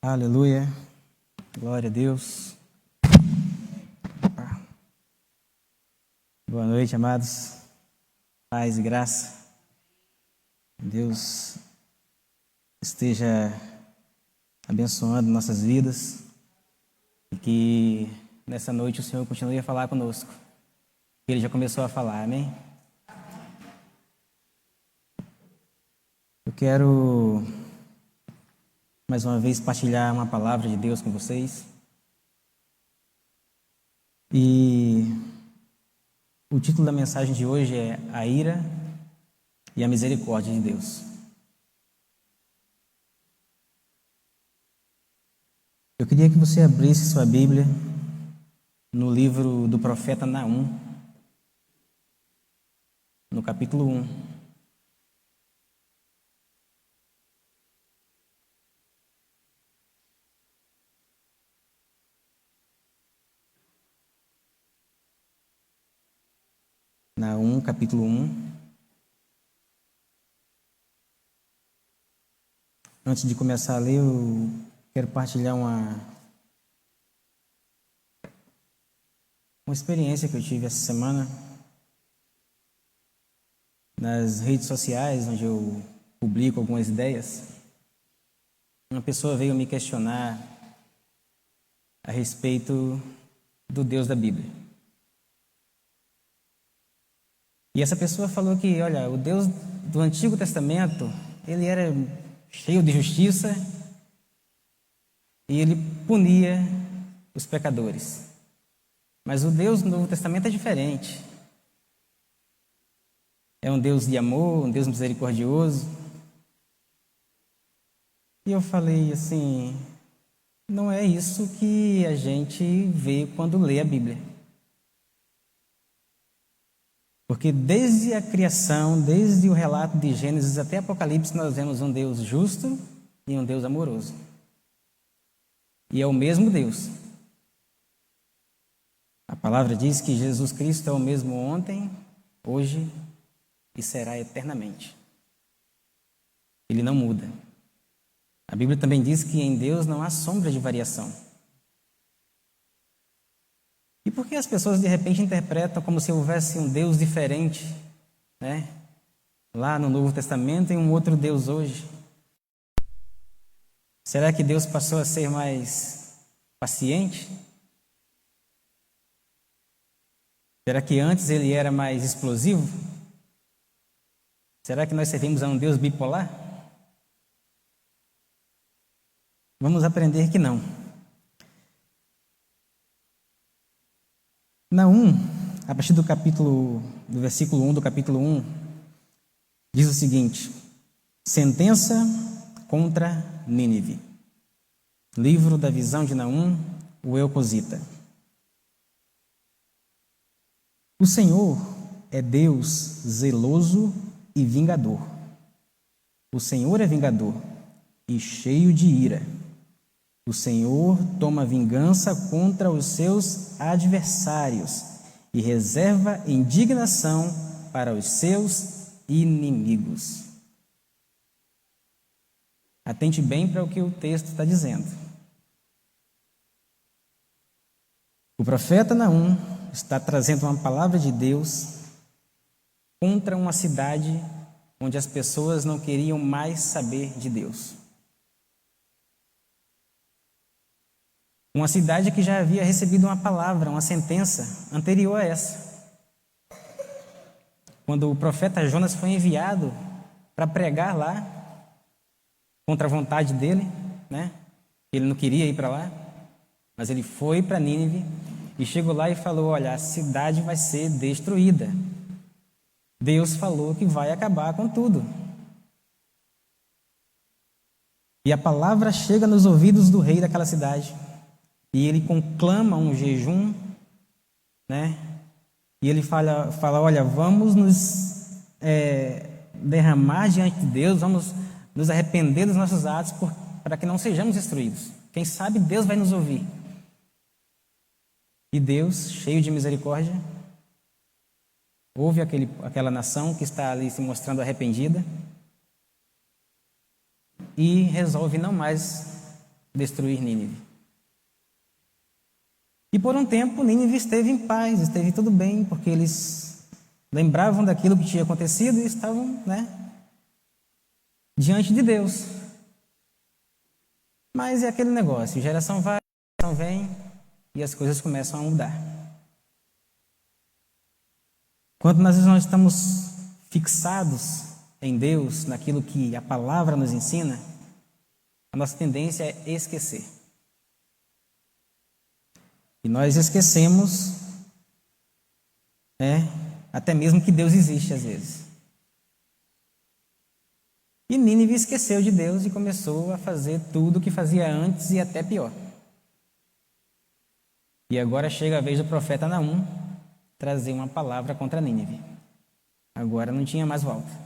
Aleluia, glória a Deus. Boa noite, amados. Paz e graça. Deus esteja abençoando nossas vidas e que nessa noite o Senhor continue a falar conosco. Ele já começou a falar, amém? Eu quero mais uma vez partilhar uma palavra de Deus com vocês. E o título da mensagem de hoje é A Ira e a Misericórdia de Deus. Eu queria que você abrisse sua Bíblia no livro do profeta Naum, no capítulo 1. Naum, capítulo 1. Antes de começar a ler, eu quero partilhar uma experiência que eu tive essa semana nas redes sociais, onde eu publico algumas ideias. Uma pessoa veio me questionar a respeito do Deus da Bíblia. E essa pessoa falou que, olha, o Deus do Antigo Testamento, ele era cheio de justiça e ele punia os pecadores. Mas o Deus do Novo Testamento é diferente. É um Deus de amor, um Deus misericordioso. E eu falei assim, não é isso que a gente vê quando lê a Bíblia. Porque desde a criação, desde o relato de Gênesis até Apocalipse, nós vemos um Deus justo e um Deus amoroso. E é o mesmo Deus. A palavra diz que Jesus Cristo é o mesmo ontem, hoje e será eternamente. Ele não muda. A Bíblia também diz que em Deus não há sombra de variação. E por que as pessoas de repente interpretam como se houvesse um Deus diferente, né? Lá no Novo Testamento e um outro Deus hoje? Será que Deus passou a ser mais paciente? Será que antes ele era mais explosivo? Será que nós servimos a um Deus bipolar? Vamos aprender que não. Naum, a partir do versículo 1 do capítulo 1, diz o seguinte: sentença contra Nínive. Livro da visão de Naum, o Elcosita. O Senhor é Deus zeloso e vingador. O Senhor é vingador e cheio de ira. O Senhor toma vingança contra os seus adversários e reserva indignação para os seus inimigos. Atente bem para o que o texto está dizendo. O profeta Naum está trazendo uma palavra de Deus contra uma cidade onde as pessoas não queriam mais saber de Deus. Uma cidade que já havia recebido uma palavra, uma sentença anterior a essa. Quando o profeta Jonas foi enviado para pregar lá, contra a vontade dele, né? Ele não queria ir para lá, mas ele foi para Nínive e chegou lá e falou, olha, a cidade vai ser destruída. Deus falou que vai acabar com tudo. E a palavra chega nos ouvidos do rei daquela cidade. E ele conclama um jejum, né? E ele fala, olha, vamos nos derramar diante de Deus, vamos nos arrepender dos nossos atos para que não sejamos destruídos. Quem sabe Deus vai nos ouvir. E Deus, cheio de misericórdia, ouve aquela nação que está ali se mostrando arrependida e resolve não mais destruir Nínive. E por um tempo Nínive esteve em paz, esteve tudo bem, porque eles lembravam daquilo que tinha acontecido e estavam, diante de Deus. Mas é aquele negócio, geração vai, geração vem e as coisas começam a mudar. Quando nós não estamos fixados em Deus, naquilo que a palavra nos ensina, a nossa tendência é esquecer. E nós esquecemos, até mesmo que Deus existe às vezes. E Nínive esqueceu de Deus e começou a fazer tudo o que fazia antes e até pior. E agora chega a vez do profeta Naum trazer uma palavra contra Nínive. Agora não tinha mais volta.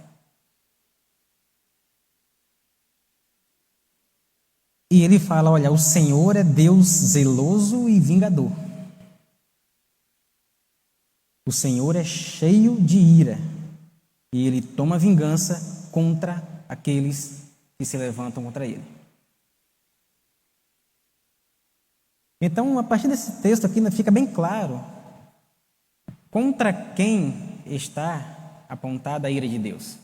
E ele fala, olha, o Senhor é Deus zeloso e vingador. O Senhor é cheio de ira e ele toma vingança contra aqueles que se levantam contra ele. Então, a partir desse texto aqui fica bem claro contra quem está apontada a ira de Deus.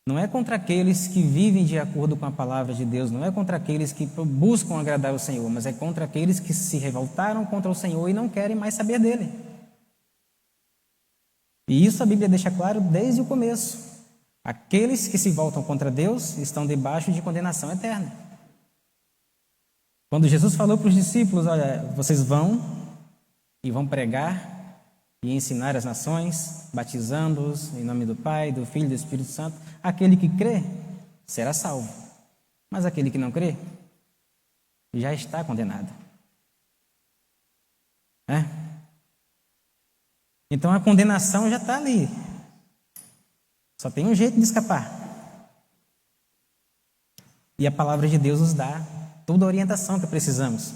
Não é contra aqueles que vivem de acordo com a palavra de Deus, não é contra aqueles que buscam agradar o Senhor, mas é contra aqueles que se revoltaram contra o Senhor e não querem mais saber dele. E isso a Bíblia deixa claro desde o começo. Aqueles que se voltam contra Deus estão debaixo de condenação eterna. Quando Jesus falou para os discípulos, olha, vocês vão pregar e ensinar as nações, batizando-os em nome do Pai, do Filho e do Espírito Santo. Aquele que crê será salvo, mas aquele que não crê já está condenado. Então a condenação já está ali. Só tem um jeito de escapar. E a palavra de Deus nos dá toda a orientação que precisamos.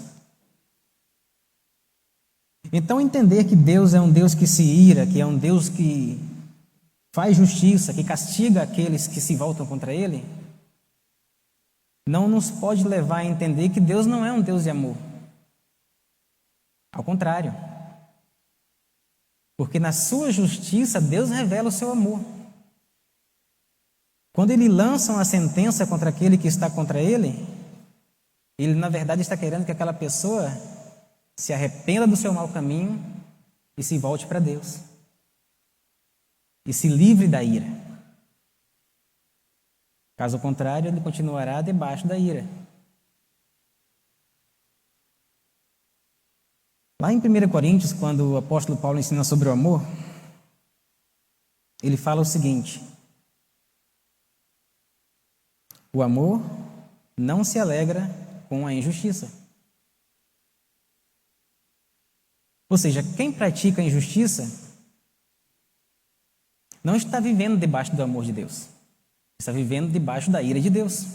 Então entender que Deus é um Deus que se ira, que é um Deus que faz justiça, que castiga aqueles que se voltam contra Ele, não nos pode levar a entender que Deus não é um Deus de amor. Ao contrário. Porque na sua justiça, Deus revela o seu amor. Quando Ele lança uma sentença contra aquele que está contra Ele, Ele na verdade está querendo que aquela pessoa se arrependa do seu mau caminho e se volte para Deus. E se livre da ira. Caso contrário, ele continuará debaixo da ira. Lá em 1 Coríntios, quando o apóstolo Paulo ensina sobre o amor, ele fala o seguinte: o amor não se alegra com a injustiça. Ou seja, quem pratica a injustiça não está vivendo debaixo do amor de Deus. Está vivendo debaixo da ira de Deus.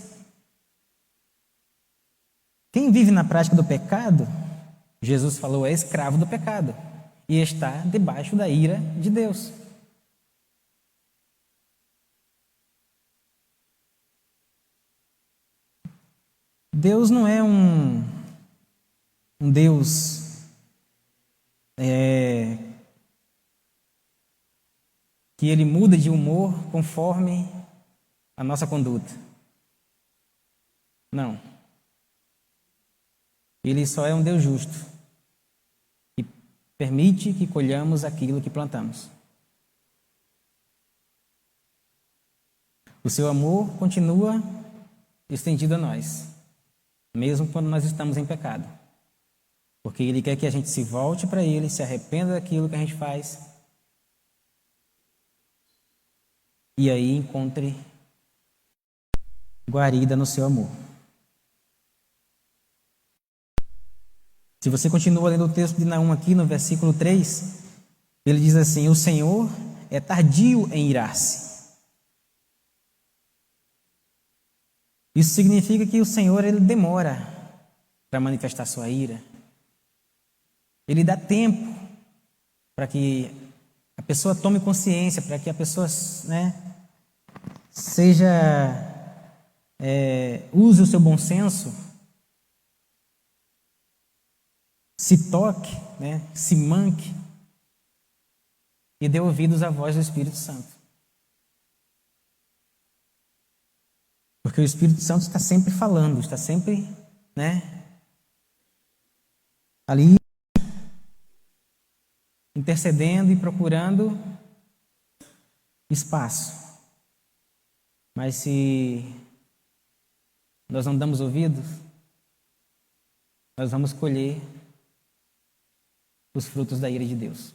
Quem vive na prática do pecado, Jesus falou, é escravo do pecado e está debaixo da ira de Deus. Deus não é um Deus que Ele muda de humor conforme a nossa conduta. Não. Ele só é um Deus justo e permite que colhamos aquilo que plantamos. O seu amor continua estendido a nós, mesmo quando nós estamos em pecado. Porque Ele quer que a gente se volte para Ele, se arrependa daquilo que a gente faz e aí encontre guarida no seu amor. Se você continua lendo o texto de Naum aqui no versículo 3, ele diz assim: o Senhor é tardio em irar-se. Isso significa que o Senhor ele demora para manifestar sua ira. Ele dá tempo para que a pessoa tome consciência, para que a pessoa seja use o seu bom senso, se toque, né, se manque e dê ouvidos à voz do Espírito Santo. Porque o Espírito Santo está sempre falando, está sempre, né, ali intercedendo e procurando espaço. Mas se nós não damos ouvidos, nós vamos colher os frutos da ira de Deus.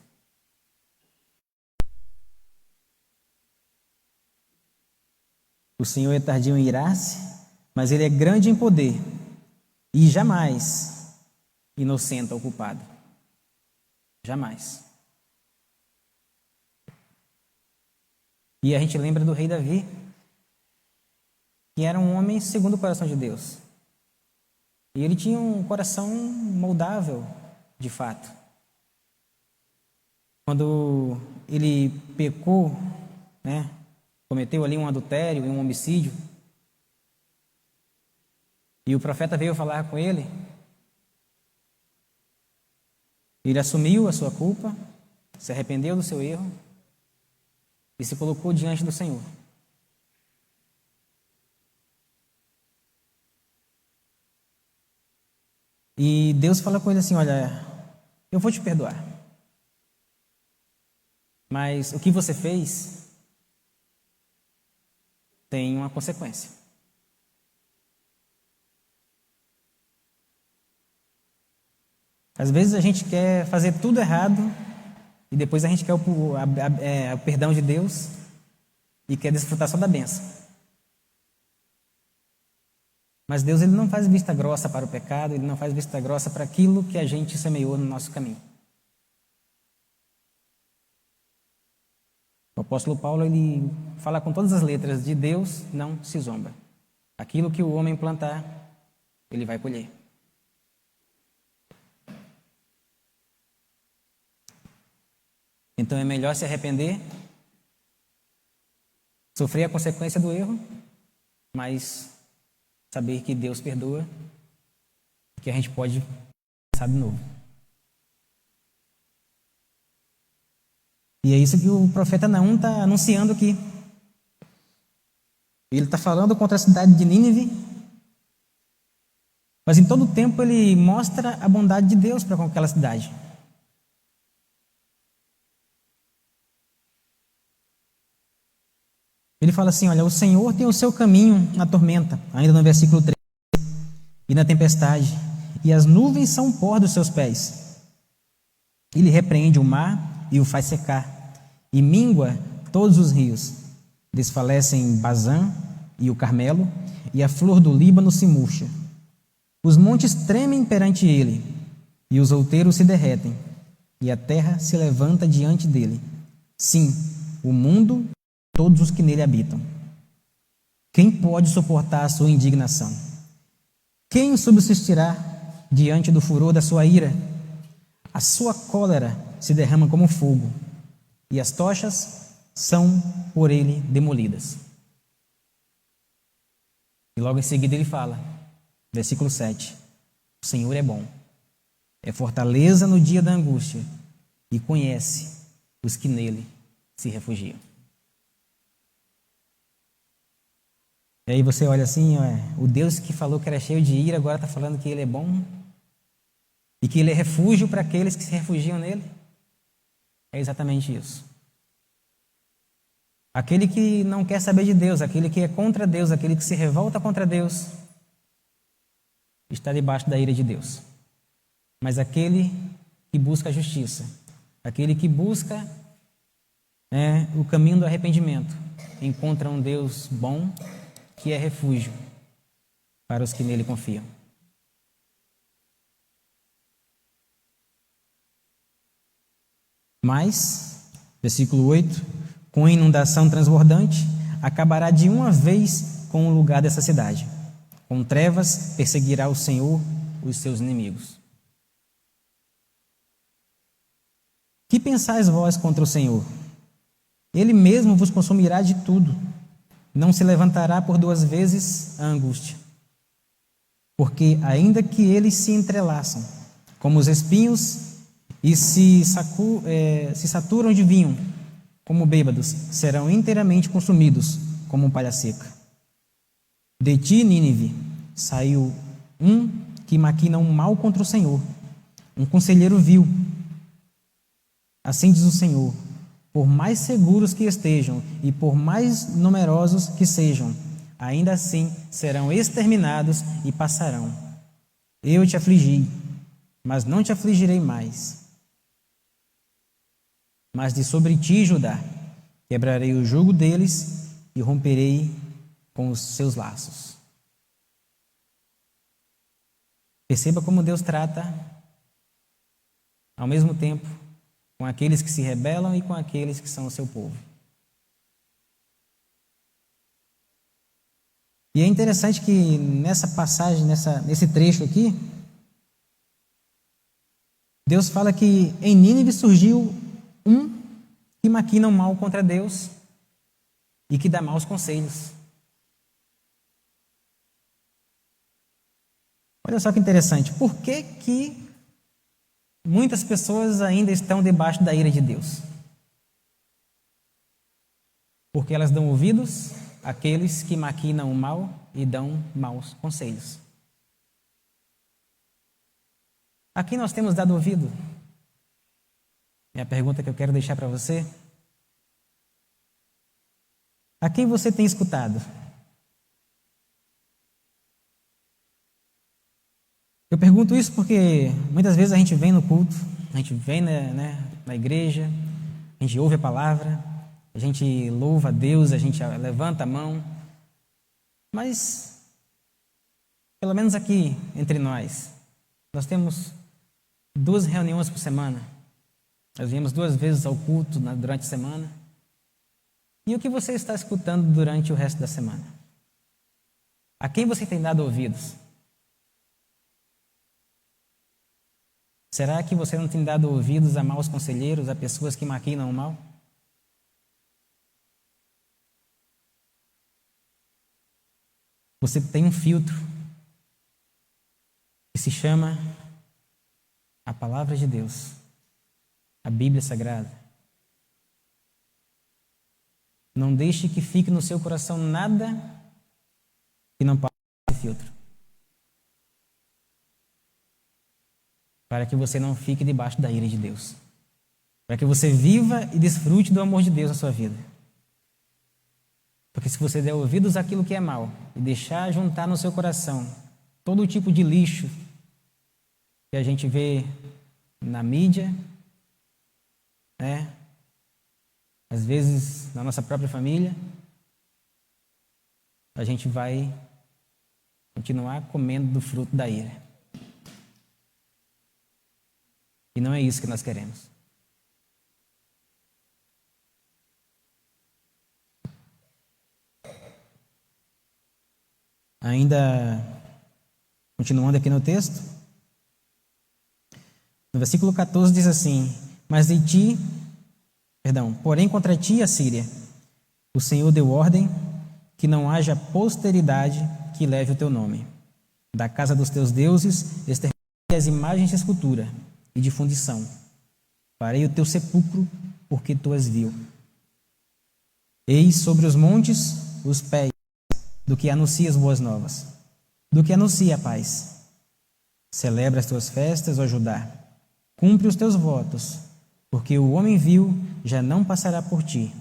O Senhor é tardio em irar-se, mas Ele é grande em poder e jamais inocenta o culpado. Jamais. E a gente lembra do rei Davi, que era um homem segundo o coração de Deus. E ele tinha um coração moldável, de fato. Quando ele pecou, né, cometeu ali um adultério e um homicídio, e o profeta veio falar com ele, ele assumiu a sua culpa, se arrependeu do seu erro e se colocou diante do Senhor. E Deus fala com ele assim: olha, eu vou te perdoar, mas o que você fez tem uma consequência. Às vezes a gente quer fazer tudo errado e depois a gente quer o perdão de Deus e quer desfrutar só da bênção. Mas Deus, Ele não faz vista grossa para o pecado, Ele não faz vista grossa para aquilo que a gente semeou no nosso caminho. O apóstolo Paulo, ele fala com todas as letras: de Deus não se zomba. Aquilo que o homem plantar, ele vai colher. Então é melhor se arrepender, sofrer a consequência do erro, mas saber que Deus perdoa, que a gente pode começar de novo. E é isso que o profeta Naum está anunciando aqui. Ele está falando contra a cidade de Nínive, mas em todo o tempo ele mostra a bondade de Deus para com aquela cidade. Ele fala assim: olha, o Senhor tem o seu caminho na tormenta, ainda no versículo 3, e na tempestade, e as nuvens são o pó dos seus pés. Ele repreende o mar e o faz secar, e mingua todos os rios. Desfalecem Bazã e o Carmelo, e a flor do Líbano se murcha. Os montes tremem perante ele, e os outeiros se derretem, e a terra se levanta diante dele. Sim, o mundo, todos os que nele habitam. Quem pode suportar a sua indignação? Quem subsistirá diante do furor da sua ira? A sua cólera se derrama como fogo, e as tochas são por ele demolidas. E logo em seguida ele fala, versículo 7, o Senhor é bom, é fortaleza no dia da angústia, e conhece os que nele se refugiam. E aí você olha assim, o Deus que falou que era cheio de ira, agora está falando que Ele é bom e que Ele é refúgio para aqueles que se refugiam nele. É exatamente isso. Aquele que não quer saber de Deus, aquele que é contra Deus, aquele que se revolta contra Deus, está debaixo da ira de Deus. Mas aquele que busca a justiça, aquele que busca o caminho do arrependimento, encontra um Deus bom, que é refúgio para os que nele confiam. Mas, versículo 8, com inundação transbordante, acabará de uma vez com o lugar dessa cidade. Com trevas perseguirá o Senhor os seus inimigos. Que pensais vós contra o Senhor? Ele mesmo vos consumirá de tudo. não se levantará por duas vezes a angústia. Porque ainda que eles se entrelaçam, como os espinhos, e se saturam de vinho, como bêbados, serão inteiramente consumidos, como palha seca. De ti, Nínive, saiu um que maquina um mal contra o Senhor, um conselheiro vil. Assim diz o Senhor: por mais seguros que estejam e por mais numerosos que sejam, ainda assim serão exterminados e passarão. Eu te afligi, mas não te afligirei mais. Mas de sobre ti, Judá, quebrarei o jugo deles e romperei com os seus laços. Perceba como Deus trata, ao mesmo tempo, com aqueles que se rebelam e com aqueles que são o seu povo. E é interessante que nessa passagem, nesse trecho aqui, Deus fala que em Nínive surgiu um que maquina o mal contra Deus e que dá maus conselhos. Olha só que interessante. Por que que muitas pessoas ainda estão debaixo da ira de Deus? Porque elas dão ouvidos àqueles que maquinam o mal e dão maus conselhos. A quem nós temos dado ouvido? É a pergunta que eu quero deixar para você. A quem você tem escutado? Eu pergunto isso porque muitas vezes a gente vem no culto, a gente vem na igreja, a gente ouve a palavra, a gente louva a Deus, a gente levanta a mão, mas, pelo menos aqui entre nós temos 2 reuniões por semana. Nós viemos 2 vezes ao culto durante a semana. E o que você está escutando durante o resto da semana? A quem você tem dado ouvidos? Será que você não tem dado ouvidos a maus conselheiros, a pessoas que maquinam o mal? Você tem um filtro que se chama a Palavra de Deus, a Bíblia Sagrada. Não deixe que fique no seu coração nada que não passe esse filtro, para que você não fique debaixo da ira de Deus, para que você viva e desfrute do amor de Deus na sua vida. Porque se você der ouvidos àquilo que é mal e deixar juntar no seu coração todo tipo de lixo que a gente vê na mídia, às vezes na nossa própria família, a gente vai continuar comendo do fruto da ira. E não é isso que nós queremos. Ainda continuando aqui no texto, no versículo 14 diz assim: porém contra ti, Assíria, o Senhor deu ordem que não haja posteridade que leve o teu nome. Da casa dos teus deuses exterminei as imagens de escultura e de fundição. Farei o teu sepulcro, porque tu és vil. Eis sobre os montes os pés do que anuncia as boas novas, do que anuncia a paz. Celebra as tuas festas, ó Judá. Cumpre os teus votos, porque o homem vil já não passará por ti.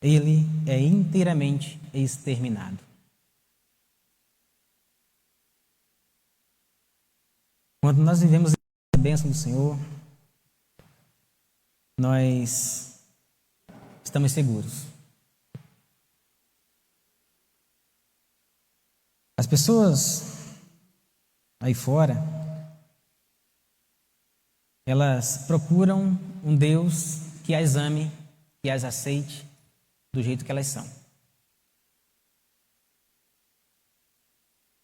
Ele é inteiramente exterminado. Quando nós vivemos a bênção do Senhor, nós estamos seguros. As pessoas aí fora, elas procuram um Deus que as ame, que as aceite do jeito que elas são.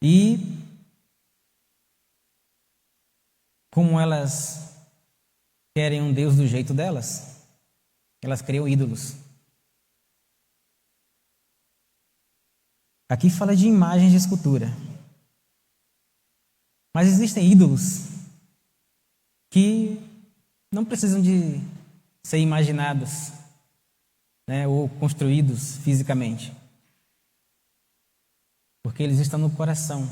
E como elas querem um Deus do jeito delas, elas criam ídolos. Aqui fala de imagens de escultura. Mas existem ídolos que não precisam de ser imaginados, né, ou construídos fisicamente. Porque eles estão no coração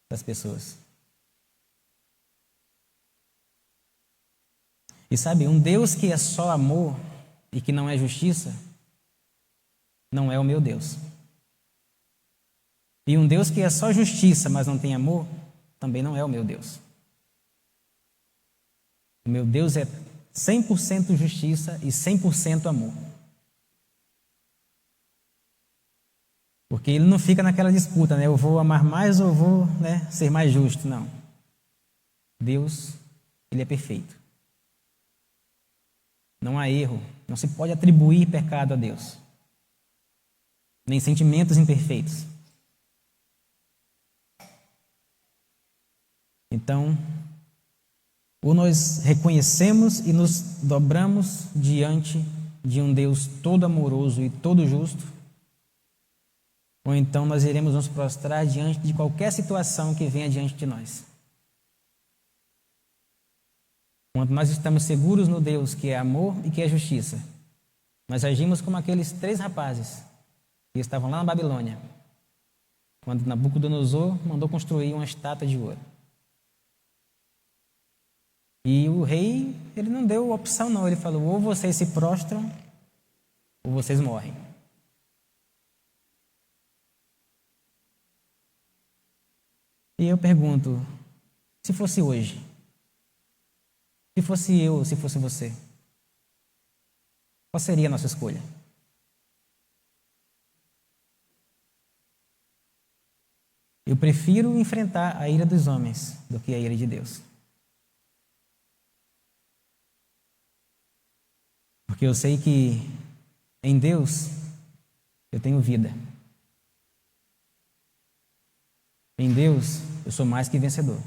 das pessoas. E sabe, um Deus que é só amor e que não é justiça, não é o meu Deus. E um Deus que é só justiça, mas não tem amor, também não é o meu Deus. O meu Deus é 100% justiça e 100% amor. Porque ele não fica naquela disputa, né? Eu vou amar mais ou vou, né, ser mais justo. Não. Deus, ele é perfeito. Não há erro. Não se pode atribuir pecado a Deus. Nem sentimentos imperfeitos. Então, ou nós reconhecemos e nos dobramos diante de um Deus todo amoroso e todo justo, ou então nós iremos nos prostrar diante de qualquer situação que venha diante de nós. Quando nós estamos seguros no Deus que é amor e que é justiça, nós agimos como aqueles 3 rapazes que estavam lá na Babilônia, quando Nabucodonosor mandou construir uma estátua de ouro. E o rei, ele não deu opção não, ele falou, ou vocês se prostram, ou vocês morrem. E eu pergunto, se fosse hoje, se fosse eu, se fosse você, qual seria a nossa escolha? Eu prefiro enfrentar a ira dos homens do que a ira de Deus. Porque eu sei que em Deus eu tenho vida. Em Deus eu sou mais que vencedor.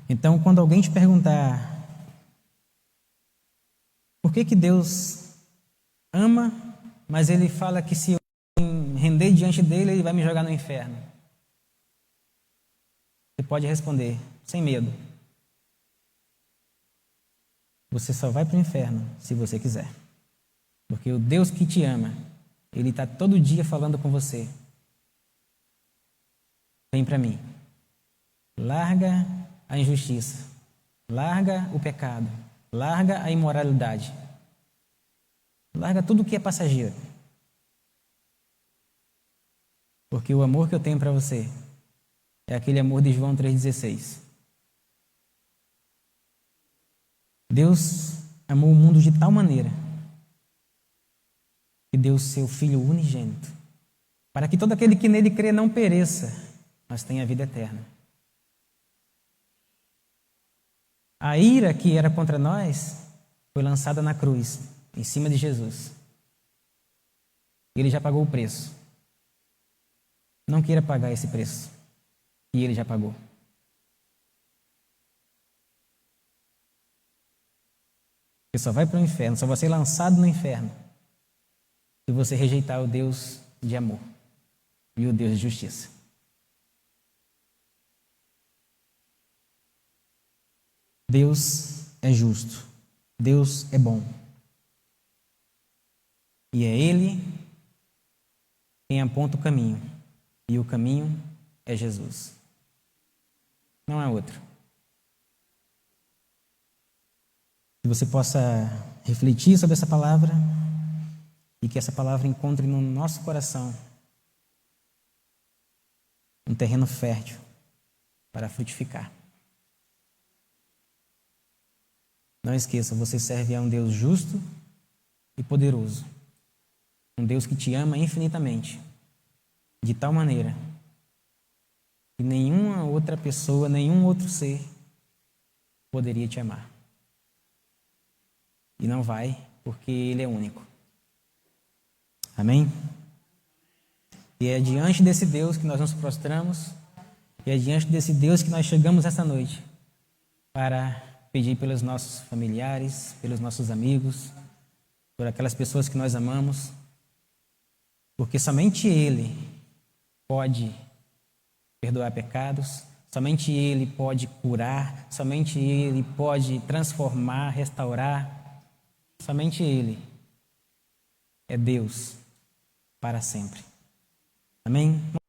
Então, quando alguém te perguntar por que Deus ama, mas ele fala que se eu render diante dele, ele vai me jogar no inferno, você pode responder, sem medo. Você só vai para o inferno se você quiser. Porque o Deus que te ama, ele está todo dia falando com você. Vem para mim. Larga a injustiça. Larga o pecado. Larga a imoralidade. Larga tudo que é passageiro. Porque o amor que eu tenho para você é aquele amor de João 3,16. Deus amou o mundo de tal maneira que deu seu Filho unigênito, para que todo aquele que nele crê não pereça, mas tenha vida eterna. A ira que era contra nós foi lançada na cruz, em cima de Jesus. Ele já pagou o preço. Não queira pagar esse preço, e ele já pagou. Você só vai para o inferno, só vai ser lançado no inferno se você rejeitar o Deus de amor e o Deus de justiça. Deus é justo, Deus é bom. E é Ele quem aponta o caminho, e o caminho é Jesus. Não há outro. Que você possa refletir sobre essa palavra e que essa palavra encontre no nosso coração um terreno fértil para frutificar. Não esqueça, você serve a um Deus justo e poderoso. Um Deus que te ama infinitamente, de tal maneira que nenhuma outra pessoa, nenhum outro ser poderia te amar. E não vai, porque Ele é único. Amém? E é diante desse Deus que nós nos prostramos, e é diante desse Deus que nós chegamos essa noite para pedir pelos nossos familiares, pelos nossos amigos, por aquelas pessoas que nós amamos, porque somente Ele pode perdoar pecados, somente Ele pode curar, somente Ele pode transformar, restaurar, somente Ele é Deus para sempre. Amém?